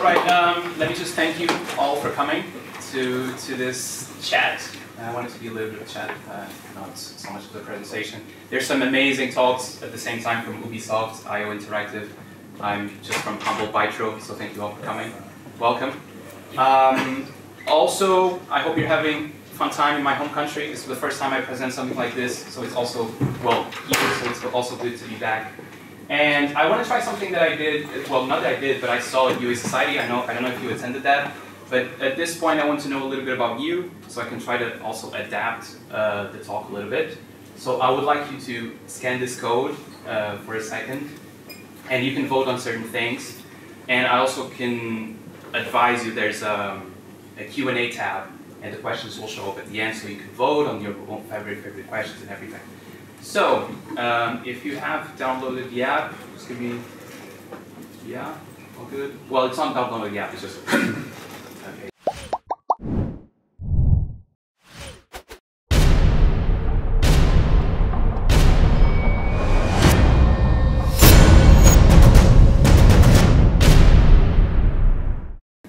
All right, let me just thank you all for coming to this chat. I want it to be a little bit of a chat, not so much of a presentation. There's some amazing talks at the same time from Ubisoft, IO Interactive. I'm just from humble Bytro, so thank you all for coming. Welcome. Also, I hope you're having fun time in my home country. This is the first time I present something like this, so it's also, well, here, so it's also good to be back. And I want to try something that I did, well, not that I did, but I saw at UA Society. I don't know if you attended that, but at this point I want to know a little bit about you, so I can try to also adapt the talk a little bit. So I would like you to scan this code for a second, and you can vote on certain things. And I also can advise you there's a Q&A tab, and the questions will show up at the end, so you can vote on your own favorite questions and everything. So, if you have downloaded the app, just give me, yeah, all good? Well, it's not downloaded the app, it's just, okay.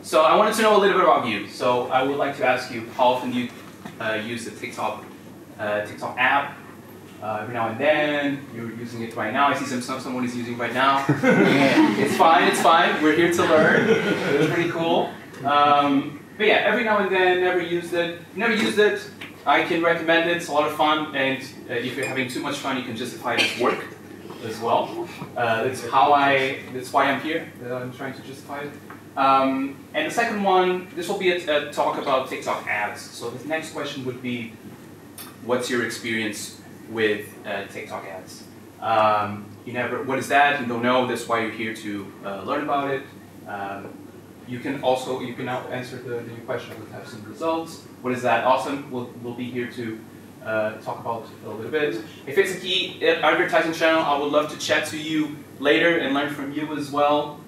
So I wanted to know a little bit about you. So I would like to ask you how often you use the TikTok app. Every now and then, you're using it right now. I see someone is using it right now. It's fine, it's fine. We're here to learn. It's pretty cool. But yeah, every now and then, never used it. Never used it. I can recommend it. It's a lot of fun, and if you're having too much fun, you can justify it as work as well. That's why I'm here. I'm trying to justify it. And the second one, this will be a talk about TikTok ads. So the next question would be, what's your experience with TikTok ads? What is that? You don't know. That's why you're here to learn about it. You can now answer the question. We'll have some results. What is that? Awesome. We'll be here to talk about it a little bit. If it's a key advertising channel, I would love to chat to you later and learn from you as well.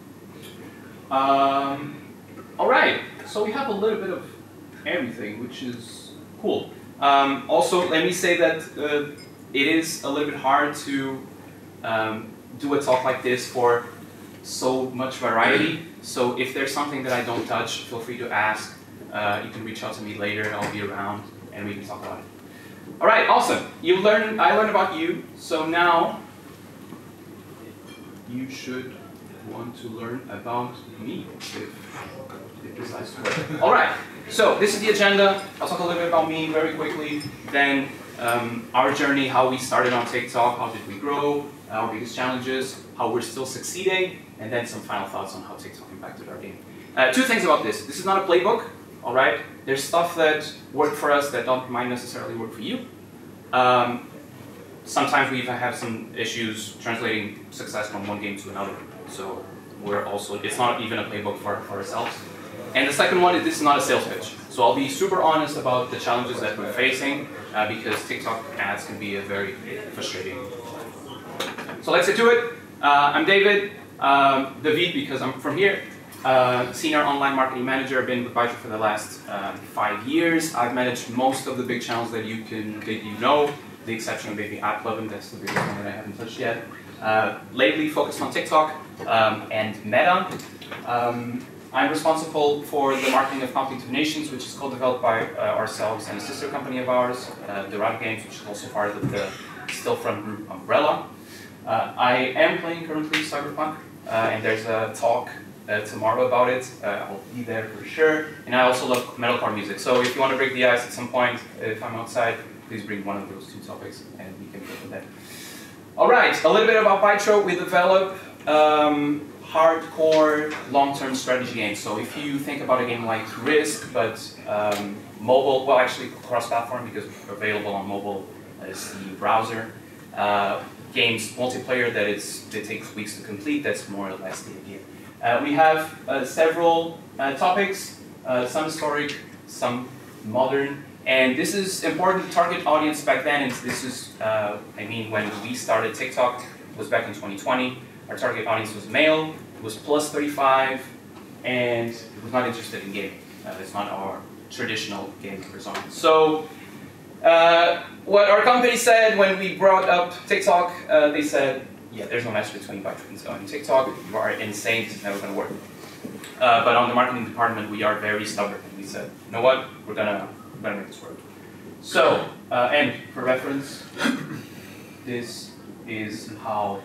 All right. So we have a little bit of everything, which is cool. Also, let me say that it is a little bit hard to do a talk like this for so much variety. So if there's something that I don't touch, feel free to ask. You can reach out to me later, I'll be around, and we can talk about it. All right, awesome. I learned about you, so now you should want to learn about me, if this has to work. All right. So this is the agenda. I'll talk a little bit about me very quickly, then our journey, how we started on TikTok, how did we grow, our biggest challenges, how we're still succeeding, and then some final thoughts on how TikTok impacted our game. Two things about this. This is not a playbook, all right? There's stuff that worked for us that might necessarily work for you. Sometimes we even have some issues translating success from one game to another. So it's not even a playbook for ourselves. And the second one is this is not a sales pitch. So I'll be super honest about the challenges that we're facing because TikTok ads can be a very frustrating. So let's get to it. I'm David, David because I'm from here. Senior online marketing manager. I've been with Bytro for the last 5 years. I've managed most of the big channels that you know, the exception of maybe AppLovin, that's the biggest one that I haven't touched yet. Lately focused on TikTok and Meta. I'm responsible for the marketing of Conflict of Nations, which is co-developed by ourselves and a sister company of ours, DevGAMM, which is also part of the Stillfront Group umbrella. I am playing currently Cyberpunk, and there's a talk tomorrow about it. I'll be there for sure. And I also love metalcore music, so if you want to break the ice at some point, if I'm outside, please bring one of those two topics, and we can go from there. All right, a little bit about Bytro. We develop hardcore, long-term strategy games. So if you think about a game like Risk, but mobile, well actually cross-platform because it's available on mobile as the browser. Games multiplayer that takes weeks to complete, that's more or less the idea. We have several topics, some historic, some modern, and this is important target audience back then, and this is, when we started TikTok, it was back in 2020, our target audience was male, it was plus 35, and it was not interested in gaming. It's not our traditional gaming persona. So, what our company said when we brought up TikTok, they said, yeah, there's no match between Bytro and TikTok, you are insane, it's never going to work. But on the marketing department, we are very stubborn. We said, you know what, we're gonna make this work. So, and for reference, this is how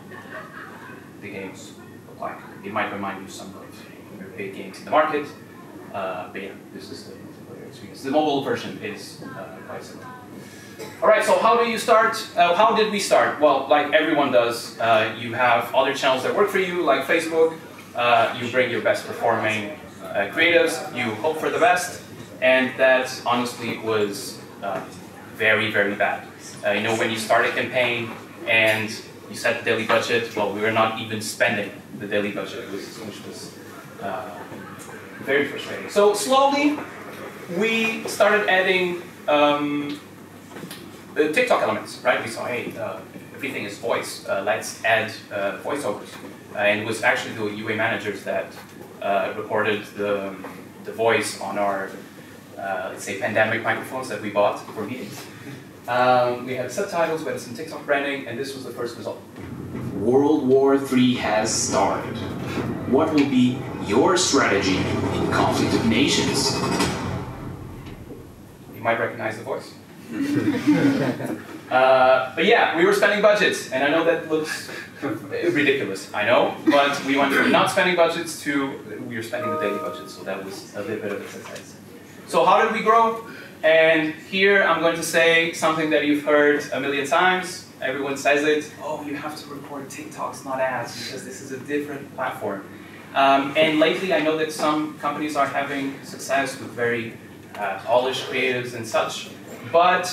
the games look like. It might remind you some of big games in the market, but yeah, this is the multiplayer experience. The mobile version is quite similar. All right, so how do you start? How did we start? Well, like everyone does, you have other channels that work for you, like Facebook. You bring your best performing creatives, you hope for the best, and that honestly was very, very bad. You know, when you start a campaign and you set the daily budget, well, we were not even spending the daily budget, which was very frustrating. So slowly, we started adding the TikTok elements, right? We saw, hey, everything is voice. Let's add voiceovers. And it was actually the UA managers that recorded the voice on our, let's say, pandemic microphones that we bought for meetings. We had subtitles, we had some TikTok branding, and this was the first result. World War III has started. What will be your strategy in conflict of nations? You might recognize the voice. But yeah, we were spending budgets, and I know that looks ridiculous, I know, but we went from not spending budgets to we were spending the daily budget, so that was a little bit of a success. So how did we grow? And here I'm going to say something that you've heard a million times. Everyone says it, oh, you have to record TikToks, not ads, because this is a different platform. And lately I know that some companies are having success with very polished creatives and such, but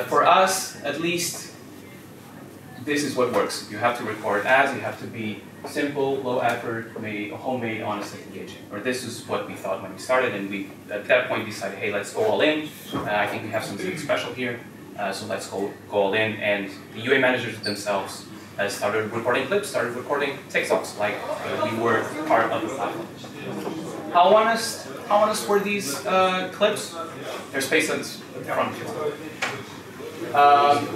for us, at least, this is what works. You have to record ads, you have to be simple, low effort, homemade, honest, and engaging. Or this is what we thought when we started, and we, at that point, decided, hey, let's go all in. I think we have something special here, so let's go all in. And the UA managers themselves started recording clips, started recording TikToks, like we were part of the platform. How honest were these clips? They're spaced at the front.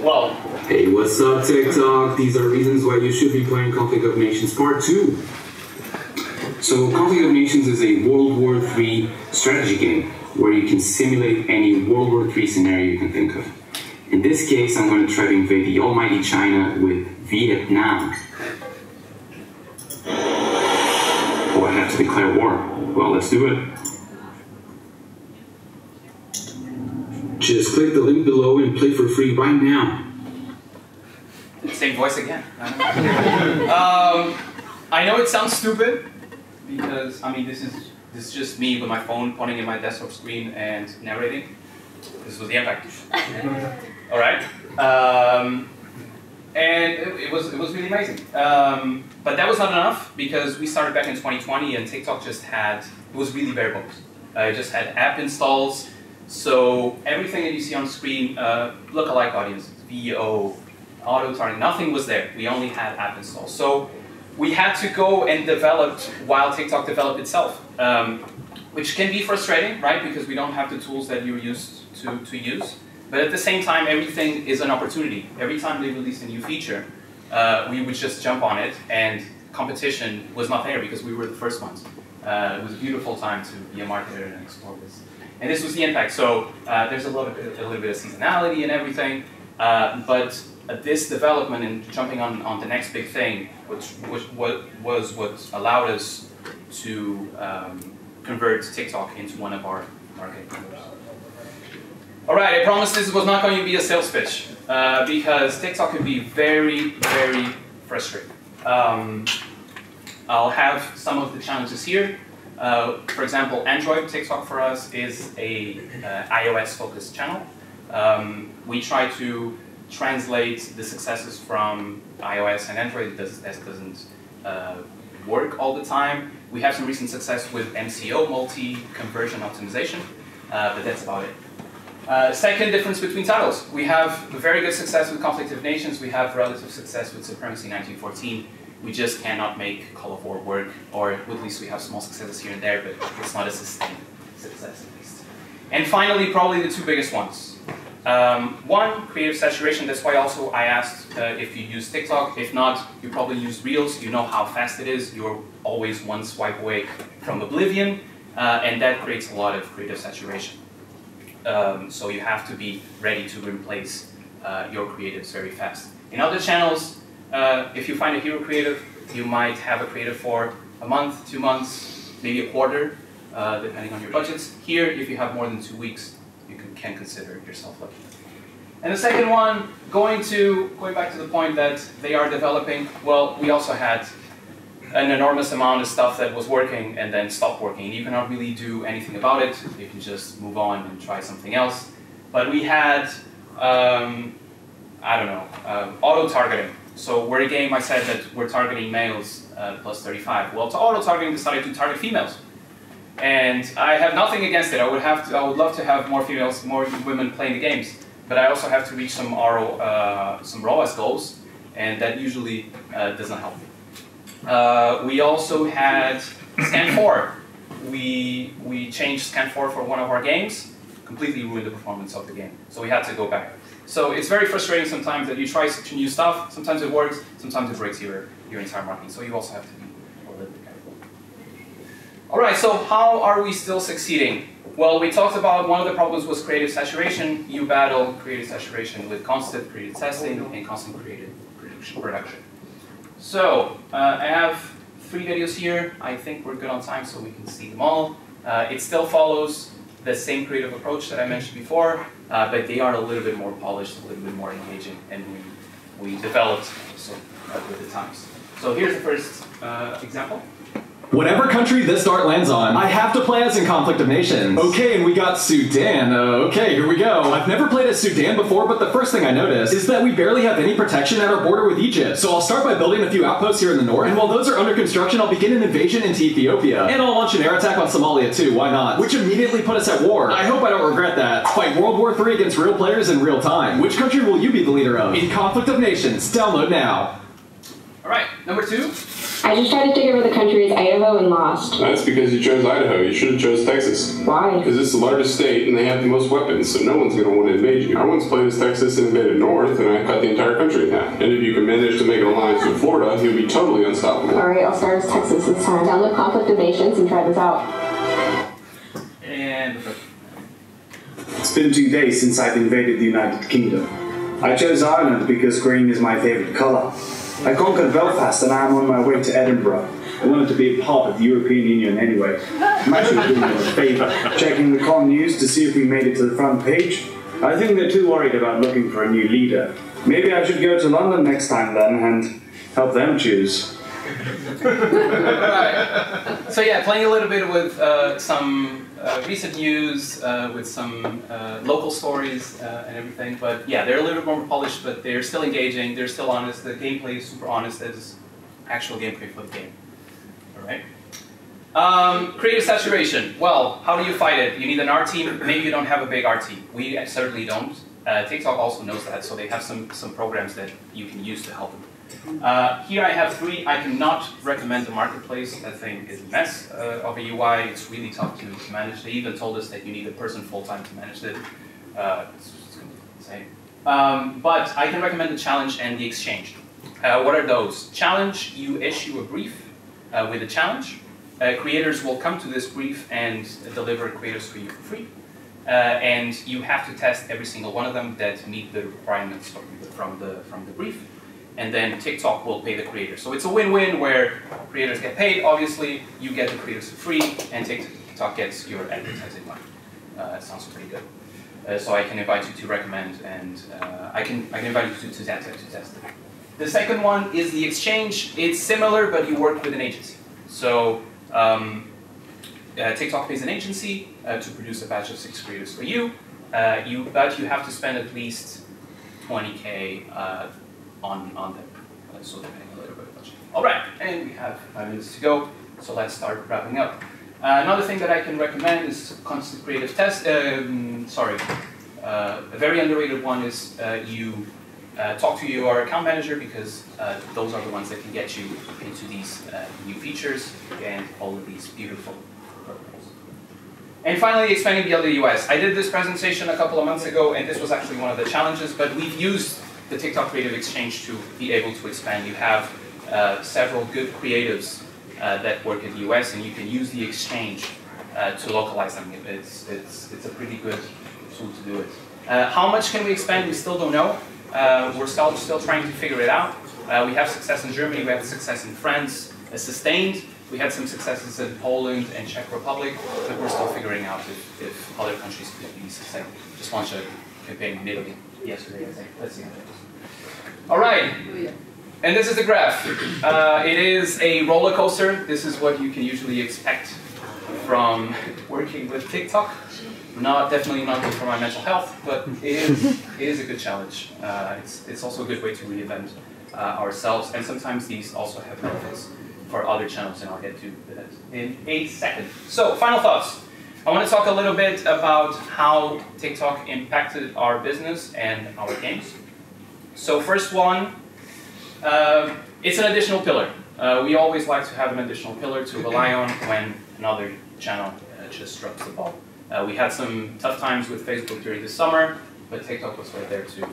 Well. Hey, what's up, TikTok? These are reasons why you should be playing Conflict of Nations Part 2. So, Conflict of Nations is a World War III strategy game where you can simulate any World War III scenario you can think of. In this case, I'm going to try to invade the almighty China with Vietnam. Oh, I have to declare war. Well, let's do it. Just click the link below and play for free right now. Same voice again. I know it sounds stupid because I mean this is just me with my phone pointing at my desktop screen and narrating. This was the impact. All right, and it was really amazing. But that was not enough because we started back in 2020 and TikTok just had it was really bare bones. It just had app installs. So everything that you see on screen, lookalike audiences, VO, auto-targeting, nothing was there. We only had app installs. So we had to go and develop while TikTok developed itself, which can be frustrating, right? Because we don't have the tools that you're used to use. But at the same time, everything is an opportunity. Every time they release a new feature, we would just jump on it, and competition was not there because we were the first ones. It was a beautiful time to be a marketer and explore this. And this was the impact. So there's a little bit of seasonality and everything, but this development and jumping on the next big thing, which was what allowed us to convert TikTok into one of our marketing pillars. All right, I promised this was not going to be a sales pitch because TikTok can be very, very frustrating. I'll have some of the challenges here. For example, Android TikTok for us is a iOS-focused channel. We try to translate the successes from iOS and Android. That doesn't work all the time. We have some recent success with MCO, multi-conversion optimization, but that's about it. Second difference between titles. We have very good success with Conflict of Nations. We have relative success with Supremacy 1914. We just cannot make Call of War work, or at least we have small successes here and there, but it's not a sustained success at least. And finally, probably the two biggest ones. One, creative saturation. That's why also I asked if you use TikTok. If not, you probably use Reels. You know how fast it is. You're always one swipe away from oblivion, and that creates a lot of creative saturation. So you have to be ready to replace your creatives very fast. In other channels, if you find a hero creative, you might have a creative for a month, 2 months, maybe a quarter, depending on your budgets. Here, if you have more than 2 weeks, you can consider yourself lucky. And the second one, going back to the point that they are developing, well, we also had an enormous amount of stuff that was working and then stopped working. You cannot really do anything about it. You can just move on and try something else. But we had, I don't know, auto-targeting. So we're a game, I said that we're targeting males plus 35. Well, to auto-targeting decided to target females. And I have nothing against it. I would love to have more females, more women playing the games. But I also have to reach some ROAS goals, and that usually does not help me. We also had Scan 4. We changed Scan 4 for one of our games, completely ruined the performance of the game. So we had to go back. So it's very frustrating sometimes that you try such new stuff. Sometimes it works, sometimes it breaks your entire marketing. So you also have to be a little bit careful. All right, so how are we still succeeding? Well, we talked about one of the problems was creative saturation. You battle creative saturation with constant creative testing and constant creative production. So I have 3 videos here. I think we're good on time so we can see them all. It still follows the same creative approach that I mentioned before, but they are a little bit more polished, a little bit more engaging, and we developed also with the times. So here's the first example. Whatever country this dart lands on, I have to play as in Conflict of Nations. Okay, and we got Sudan. Okay, here we go. I've never played as Sudan before, but the first thing I noticed is that we barely have any protection at our border with Egypt. So I'll start by building a few outposts here in the north, and while those are under construction, I'll begin an invasion into Ethiopia. And I'll launch an air attack on Somalia too, why not? Which immediately put us at war. I hope I don't regret that. Fight World War III against real players in real time. Which country will you be the leader of? In Conflict of Nations. Download now. All right, number 2. I just tried to take over the country as Idaho and lost. That's because you chose Idaho. You should have chose Texas. Why? Because it's the largest state and they have the most weapons, so no one's going to want to invade you. I once played as Texas and invaded North, and I cut the entire country in half. And if you can manage to make an alliance with Florida, you'll be totally unstoppable. Alright, I'll start as Texas this time. Download Conflict of Nations and try this out. And it's been 2 days since I've invaded the United Kingdom. I chose Ireland because green is my favourite colour. I conquered Belfast and I am on my way to Edinburgh. I wanted to be a part of the European Union anyway. I'm actually doing them a favour, checking the con news to see if we made it to the front page. I think they're too worried about looking for a new leader. Maybe I should go to London next time then and help them choose. Right. So yeah, playing a little bit with some recent news, with some local stories and everything. But yeah, they're a little bit more polished, but they're still engaging. They're still honest. The gameplay is super honest. There's actual gameplay for the game. All right. Creative saturation. Well, how do you fight it? You need an art team. Maybe you don't have a big art team. We certainly don't. TikTok also knows that, so they have some programs that you can use to help them. Here I have 3. I cannot recommend the marketplace. That thing is a mess of a UI. It's really tough to manage. They even told us that you need a person full-time to manage it. It's insane. But I can recommend the challenge and the exchange. What are those? Challenge, you issue a brief with a challenge. Creators will come to this brief and deliver creators for you for free. And you have to test every single one of them that meet the requirements from the brief. And then TikTok will pay the creators. So it's a win-win where creators get paid, obviously, you get the creators for free, and TikTok gets your advertising money. Sounds pretty good. So I can invite you to recommend, and I can invite you to test it. The second one is the exchange. It's similar, but you work with an agency. So TikTok pays an agency to produce a batch of 6 creators for you, but you have to spend at least 20K on them, so they're paying a little bit of budget. All right, and we have 5 minutes to go, so let's start wrapping up. Another thing that I can recommend is constant creative test. A very underrated one is you talk to your account manager, because those are the ones that can get you into these new features and all of these beautiful programs. And finally, expanding beyond the US. I did this presentation a couple of months ago, and this was actually one of the challenges, but we've used the TikTok Creative Exchange to be able to expand. You have several good creatives that work in the US, and you can use the exchange to localize them. It's a pretty good tool to do it. How much can we expand? We still don't know. We're still trying to figure it out. We have success in Germany, we have success in France, sustained. We had some successes in Poland and Czech Republic, but we're still figuring out if other countries could be sustained. Just launched a campaign in Italy yesterday, I think. Let's see how it goes. All right, and this is the graph. It is a roller coaster. This is what you can usually expect from working with TikTok. Definitely not good for my mental health, but it is a good challenge. It's also a good way to reinvent ourselves, and sometimes these also have benefits for other channels, and I'll get to that in a second. So, final thoughts. I want to talk a little bit about how TikTok impacted our business and our games. So first one, it's an additional pillar. We always like to have an additional pillar to rely on when another channel just drops the ball. We had some tough times with Facebook during the summer, but TikTok was right there to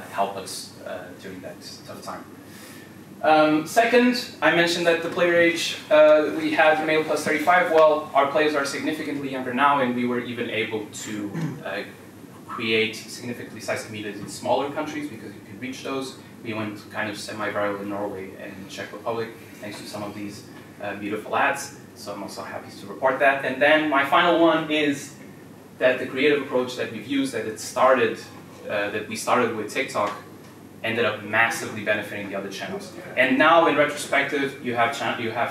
help us during that tough time. Second, I mentioned that the player age, we had male plus 35. Well, our players are significantly younger now, and we were even able to create significantly sized communities in smaller countries because you can reach those. We went kind of semi-viral in Norway and Czech Republic thanks to some of these beautiful ads. So I'm also happy to report that. And then my final one is that the creative approach that we've used, that we started with TikTok, ended up massively benefiting the other channels. And now, in retrospective, you have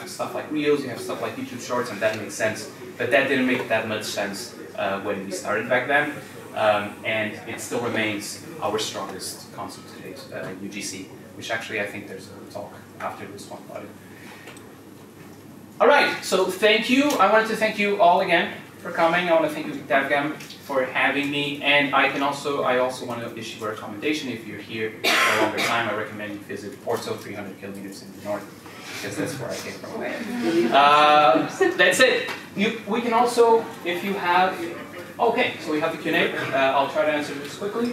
stuff like Reels, you have stuff like YouTube Shorts, and that makes sense. But that didn't make that much sense when we started back then. And it still remains our strongest concept to date, UGC, which actually I think there's a talk after this one about it. All right, so thank you. I wanted to thank you all again for coming. I want to thank you, DevGAMM, for having me. And I also want to issue a recommendation. If you're here for a longer time, I recommend you visit Porto, 300 kilometers in the north, because that's where I came from. That's it. We can also, if you have, okay, so we have the Q&A. I'll try to answer this quickly.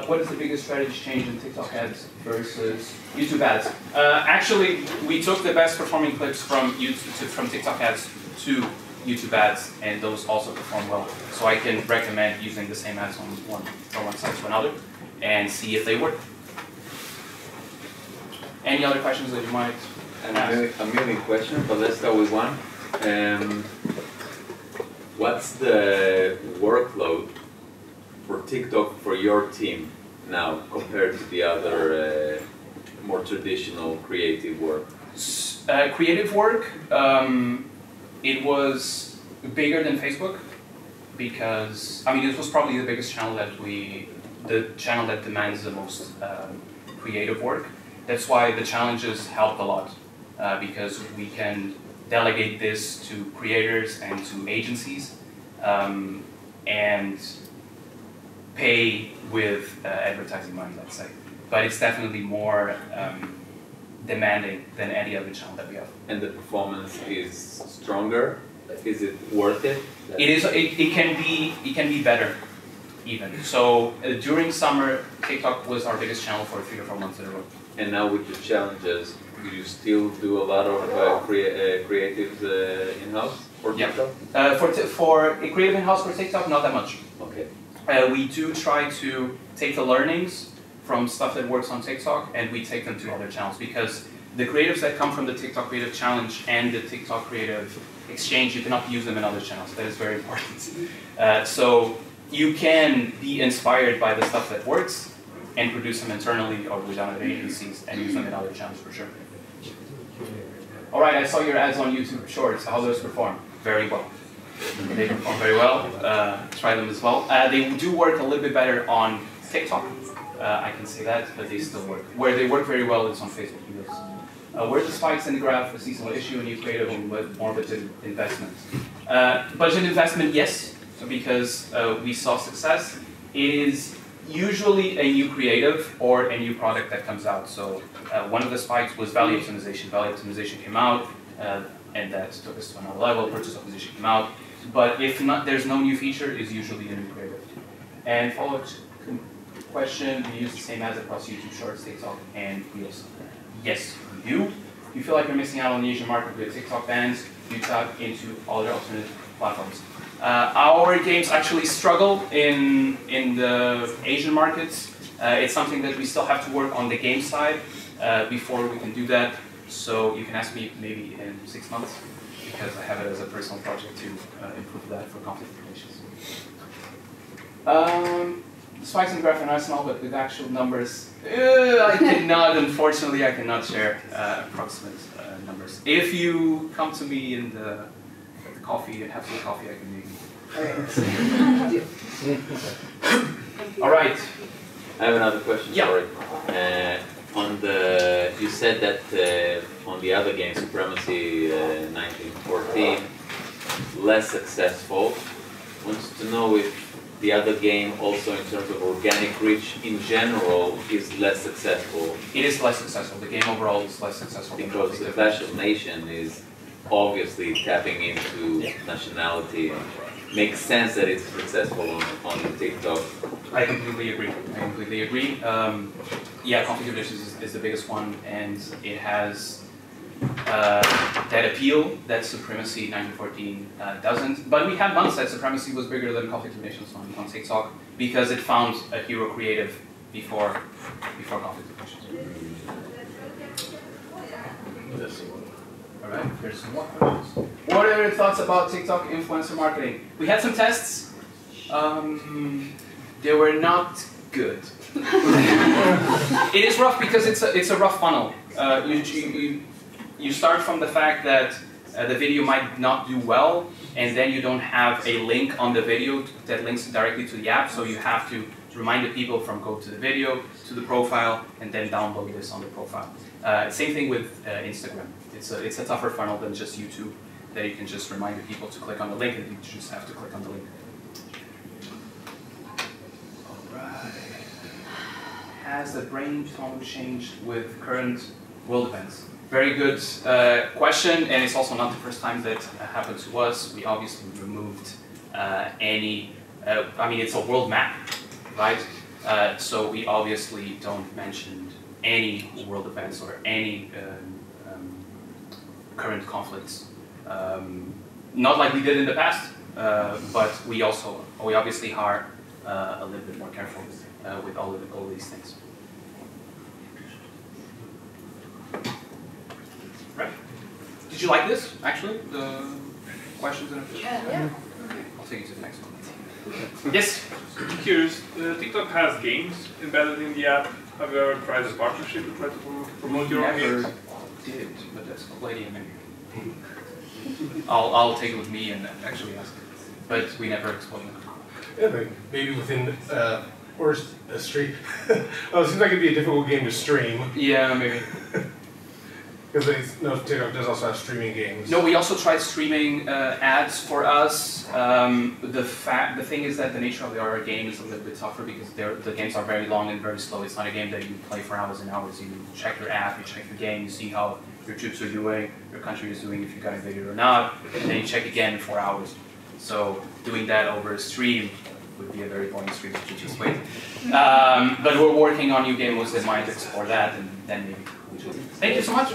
What is the biggest strategy change in TikTok ads versus YouTube ads? Actually, we took the best performing clips from TikTok ads to YouTube ads, and those also perform well. So I can recommend using the same ads from one side to another and see if they work. Any other questions that you might ask? A million questions, but let's start with one. What's the workload for TikTok for your team now compared to the other more traditional creative work? Creative work, it was bigger than Facebook because, I mean, it was probably the biggest channel the channel that demands the most creative work. That's why the challenges help a lot because we can delegate this to creators and to agencies and pay with advertising money, let's say. But it's definitely more demanding than any other channel that we have. And the performance is stronger? Is it worth it? It is. It can be better, even. So during summer, TikTok was our biggest channel for 3 or 4 months in a row. And now with the challenges, do you still do a lot of creatives in-house for TikTok? For a creative in-house for TikTok, not that much. Okay. We do try to take the learnings from stuff that works on TikTok and we take them to other channels because the creatives that come from the TikTok Creative Challenge and the TikTok Creative Exchange, you cannot use them in other channels. That is very important. So you can be inspired by the stuff that works and produce them internally or with other agencies and use them in other channels for sure. All right, I saw your ads on YouTube Shorts. How do those perform? Very well. They perform very well. Try them as well. They do work a little bit better on TikTok. I can say that, but they still work. Where they work very well is on Facebook videos. Where the spikes in the graph, a seasonal issue, and you create more of an investment. Budget investment, yes, because we saw success. It is usually a new creative or a new product that comes out. So one of the spikes was value optimization. Value optimization came out. and that took us to another level. Purchase acquisition came out, but if not, there's no new feature, it's usually a new creative. And follow-up question: do you use the same ads across YouTube Shorts, TikTok, and Reels? Yes, we do. If you feel like you're missing out on the Asian market with TikTok bans, you tap into other alternative platforms. Our games actually struggle in the Asian markets. It's something that we still have to work on the game side before we can do that. So you can ask me maybe in 6 months, because I have it as a personal project to improve that for conflict relations. Spikes in graph and Arsenal, but with actual numbers, I cannot, unfortunately, I cannot share approximate numbers. If you come to me in the coffee and have some coffee, I can maybe. All right. I have another question. Yeah. Sorry. You said that on the other game, Supremacy 1914, less successful. Wants to know if the other game also in terms of organic reach in general is less successful. It is less successful. The game overall is less successful. Because the Clash of Nations is obviously tapping into nationality. Makes sense that it's successful on TikTok. I completely agree. I completely agree. Yeah, Conflict of Nations is the biggest one, and it has that appeal that Supremacy 1914 doesn't. But we had months that Supremacy was bigger than Conflict of Nations on TikTok because it found a hero creative before Conflict of Nations. All right, there's some more questions. What are your thoughts about TikTok influencer marketing? We had some tests. They were not good. It is rough because it's a rough funnel. You start from the fact that the video might not do well, and then you don't have a link on the video that links directly to the app, so you have to remind the people from go to the video, to the profile, and then download this on the profile. Same thing with Instagram. It's a tougher funnel than just YouTube, that you can just remind the people to click on the link, and you just have to click on the link. Alright. Has the brain tone changed with current world events? Very good question, and it's also not the first time that happened to us. We obviously removed any, I mean, it's a world map, right? So we obviously don't mention any world events or any current conflicts. Not like we did in the past, but we obviously are a little bit more careful with all these things. Right. Did you like this, actually? The questions and Yeah. I'll take you to the next one. Yes? I'm curious, TikTok has games embedded in the app. Have you ever tried a partnership to try to promote your own games? Never did, but that's a lady in there. I'll take it with me and actually ask. But we never explored it. Yeah, maybe within or a stream. Oh, it seems like it'd be a difficult game to stream. Yeah, maybe. Because TikTok does also have streaming games. No, we also tried streaming ads for us. The thing is that the nature of our game is a little bit tougher because the games are very long and very slow. It's not a game that you play for hours and hours. You check your app, you check your game, you see how your troops are doing, your country is doing, if you got invaded or not, and then you check again in 4 hours. So doing that over a stream would be a very boring stream if you just wait. But we're working on new game modes that might explore that, and then maybe we should. Thank you so much.